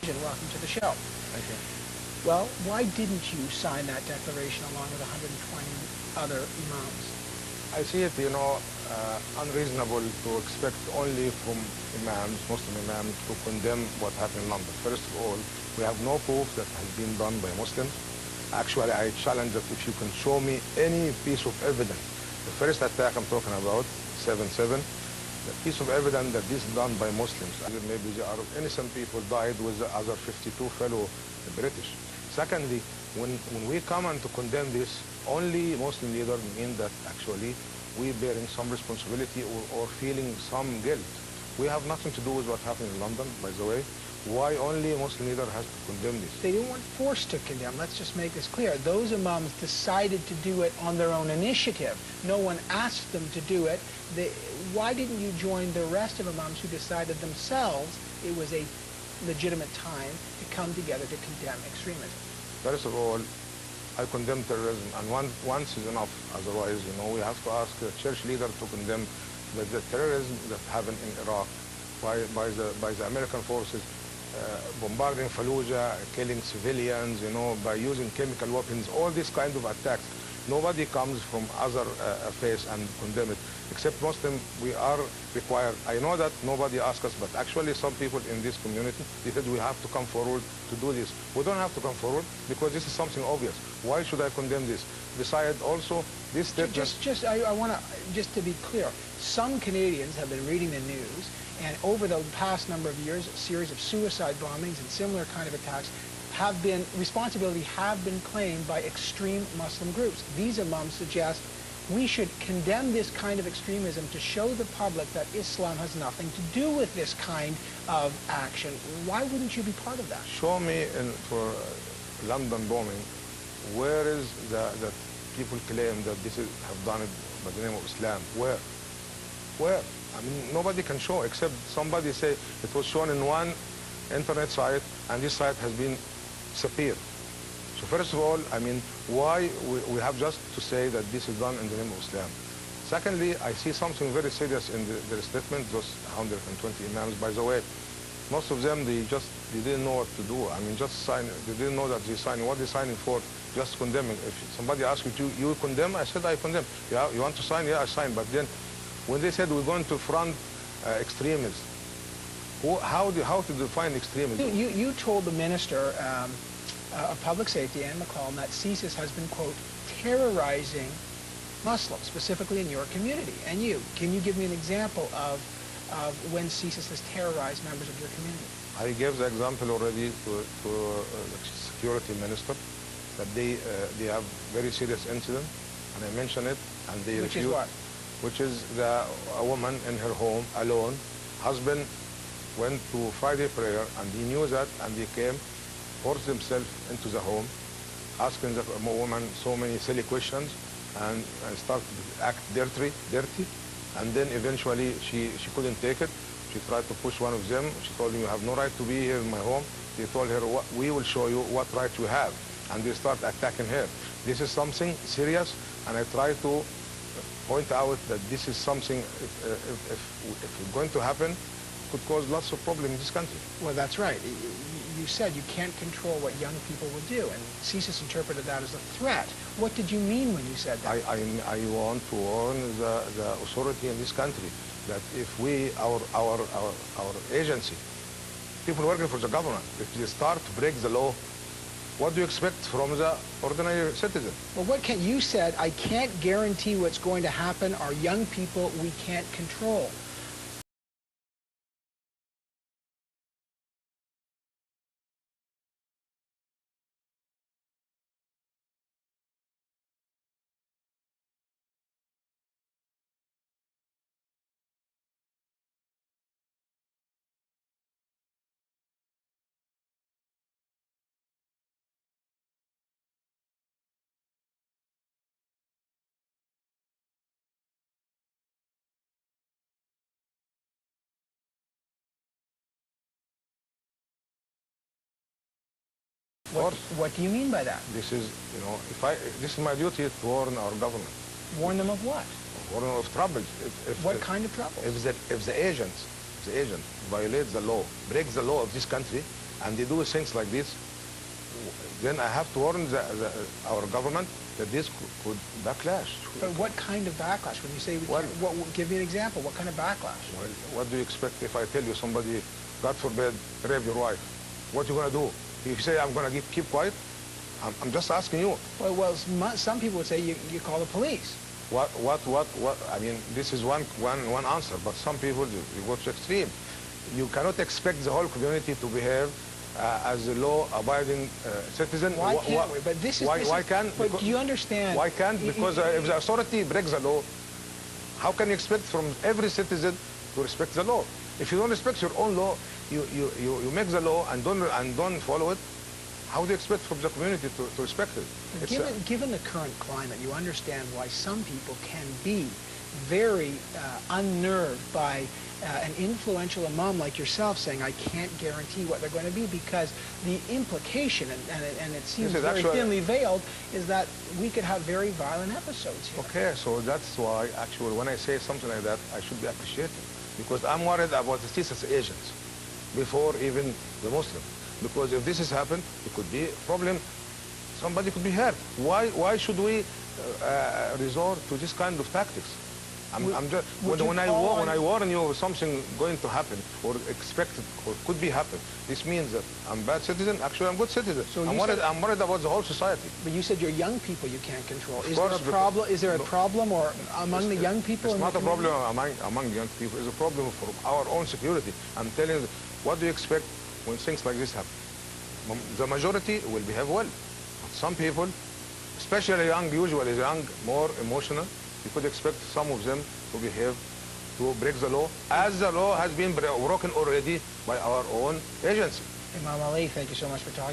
Welcome to the show. Thank you. Well, why didn't you sign that declaration along with 120 other Imams? I see it, unreasonable to expect only from Imams, Muslim Imams, to condemn what happened in London. First of all, we have no proof that has been done by Muslims. Actually, I challenge that if you can show me any piece of evidence. The first attack I'm talking about, 7/7, the piece of evidence that this is done by Muslims. Maybe there are innocent people died with the other 52 fellow British. Secondly, when we come and to condemn this, only Muslim leader mean that actually we bearing some responsibility or feeling some guilt. We have nothing to do with what happened in London, by the way. Why only a Muslim leader has to condemn this? They weren't forced to condemn. Let's just make this clear. Those Imams decided to do it on their own initiative. No one asked them to do it. Why didn't you join the rest of Imams who decided themselves it was a legitimate time to come together to condemn extremism? First of all, I condemn terrorism, and once is enough. Otherwise, we have to ask a church leader to condemn the terrorism that happened in Iraq by the American forces, bombarding Fallujah, killing civilians, by using chemical weapons, all these kind of attacks. Nobody comes from other faith and condemn it, except Muslim. We are required. I know that nobody asks us, but actually some people in this community, they said we have to come forward to do this. We don't have to come forward because this is something obvious. Why should I condemn this? Besides, also, this statement... I want to, just to be clear, some Canadians have been reading the news, and over the past number of years, a series of suicide bombings and similar kind of attacks responsibility have been claimed by extreme Muslim groups. These Imams suggest we should condemn this kind of extremism to show the public that Islam has nothing to do with this kind of action. Why wouldn't you be part of that? Show me for London bombing, where is the people claim that this have done it by the name of Islam? Where? Where? I mean, nobody can show except somebody say it was shown in one internet site and this site has been disappeared. So first of all, I mean, why we have just to say that this is done in the name of Islam? Secondly, I see something very serious in their statement, those 120 Imams. By the way, most of them, they didn't know what to do. I mean, just sign. They didn't know that they signed. What they signing for? Just condemning. If somebody asked you, you condemn? I said, I condemn. Yeah, you want to sign? Yeah, I sign. But then, when they said we're going to front extremists, how to define extremism? You told the Minister of Public Safety, Ann McCallum, that CSIS has been, quote, terrorizing Muslims, specifically in your community. And can you give me an example of when CSIS has terrorized members of your community? I gave the example already to the Security Minister, that they have very serious incident, and I mentioned it, and they refused. Which is what? Which is a woman in her home alone, husband went to Friday prayer, and he knew that, and he came, forced himself into the home, asking the woman so many silly questions, and started to act dirty, and then eventually she couldn't take it. She tried to push one of them. She told him, you have no right to be here in my home. They told her, we will show you what right you have, and they start attacking her. This is something serious, and I try to point out that this is something, if it's going to happen, could cause lots of problems in this country. Well, that's right. You said you can't control what young people will do, and CSIS interpreted that as a threat. What did you mean when you said that? I want to warn the authority in this country that if our agency, people working for the government, if they start to break the law, what do you expect from the ordinary citizen? Well, you said, I can't guarantee what's going to happen. Our young people, we can't control. What do you mean by that? This is, this is my duty to warn our government. Warn them of what? Warn them of trouble. What kind of trouble? If the agent violates the law, breaks the law of this country, and they do things like this, then I have to warn our government that this could backlash. But what kind of backlash? When you say, give me an example, what kind of backlash? Well, what do you expect if I tell you somebody, God forbid, rape your wife? What you going to do? If you say, I'm going to keep quiet, I'm just asking you. Well, some people would say you call the police. What, I mean, this is one answer, but some people, you go to extreme. You cannot expect the whole community to behave as a law-abiding citizen. Why can't we? But this is... Why can't? But do you understand? Why can't? Because if the authority breaks the law, how can you expect from every citizen to respect the law? If you don't respect your own law, you make the law and don't follow it, how do you expect from the community to respect it? Given the current climate, you understand why some people can be very unnerved by an influential imam like yourself saying, I can't guarantee what they're going to be, because the implication, and it seems very thinly veiled, is that we could have very violent episodes here. Okay, so that's why, actually, when I say something like that, I should be appreciated, because I'm worried about the CSIS agents before even the Muslim. Because if this has happened, it could be a problem. Somebody could be hurt. Why should we resort to this kind of tactics? When I warn you of something going to happen or expected or could be happen, this means that I'm a bad citizen. Actually, I'm a good citizen. So I'm worried about the whole society. But you said your young people you can't control. Is there a problem? Is there a problem or among the young people? It's not a problem among young people. It's a problem for our own security. I'm telling you, what do you expect when things like this happen? The majority will behave well. But some people, especially young, usually young, more emotional, you could expect some of them to behave, to break the law, as the law has been broken already by our own agency. Imam Ali, thank you so much for talking.